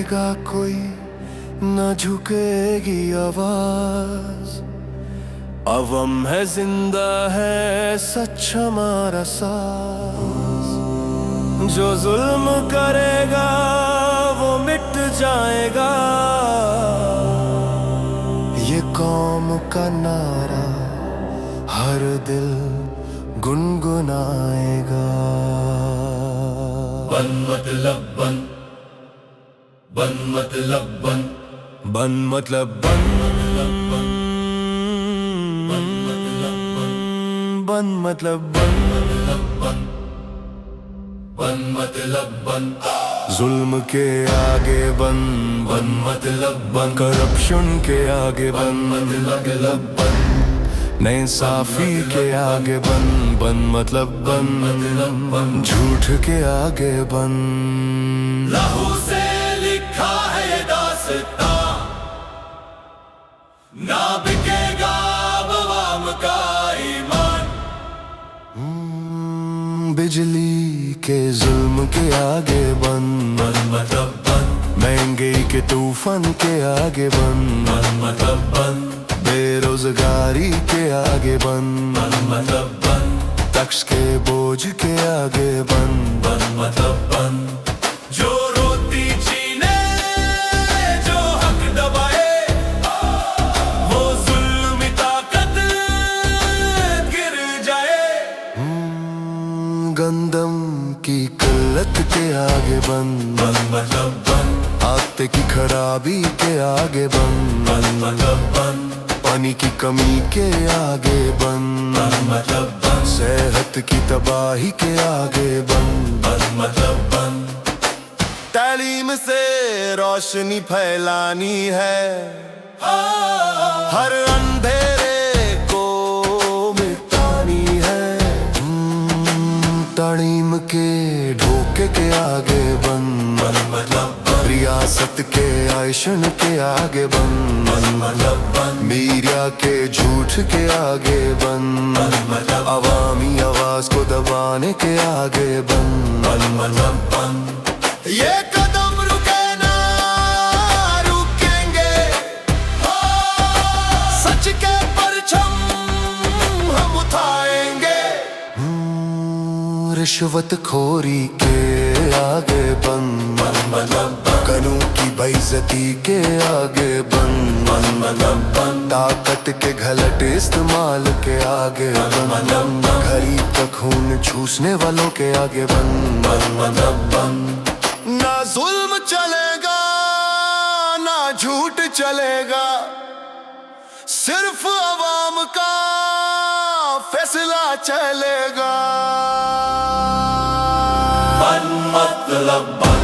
कहेगा कोई, न झुकेगी आवाज। अवम है, जिंदा है सच हमारा साज। जो जुल्म करेगा वो मिट जाएगा, ये कौम का नारा हर दिल गुनगुनाएगा। बन मतलब बन, बन मतलब बन, बन मतलब बन, बन मतलब बन, बन मतलब बन, जुल्म के आगे बन, बन मतलब बन, करप्शन के आगे बन, मतलब बन, नाइंसाफी के आगे बन, बन मतलब बन, झूठ के आगे बन। लहू से लिखा है ये दास्तां, ना बिकेगा अवाम का ईमान। बिजली के जुल्म के आगे बन, बन मतलब बन, महंगाई के तूफान के आगे बन, बन मतलब बन, बेरोजगारी के आगे बन, बन मतलब बन, टैक्स के बोझ के आगे बन, बन मतलब बन। जो रोती जीने, जो हक दबाए, वो जुल्मी ताकत गिर जाए। गंदम की किल्लत के आगे बन, बन मतलब बन, आते की खराबी के आगे बन, बन मतलब बन, पानी की कमी के आगे बन, बन मतलब बन, सेहत की तबाही के आगे बन, बन मतलब बन। तालीम से रोशनी फैलानी है, हर अंधेरे को मिटानी है। तालीम के ढोके के आगे बन, बन मतलब बन, रियासत के आयशन के आगे बन, बन मतलब बन, मीडिया के झूठ के आगे बन, बन मतलब अवामी आवाज को दबाने के आगे बन, बन मतलब बन। ये कदम रुके ना रुकेंगे, सच के परचम हम उठाएंगे। रिश्वत खोरी के आगे बन, बन मतलब बन, कानून की बेइज्जती के आगे बन, बन मतलब बन, ताकत के गलत इस्तेमाल के आगे बन, गरीब का खून चूसने वालों के आगे बन, बन मतलब बन। ना जुल्म चलेगा ना झूठ चलेगा, सिर्फ अवाम का फैसला चलेगा। बन मतलब बन।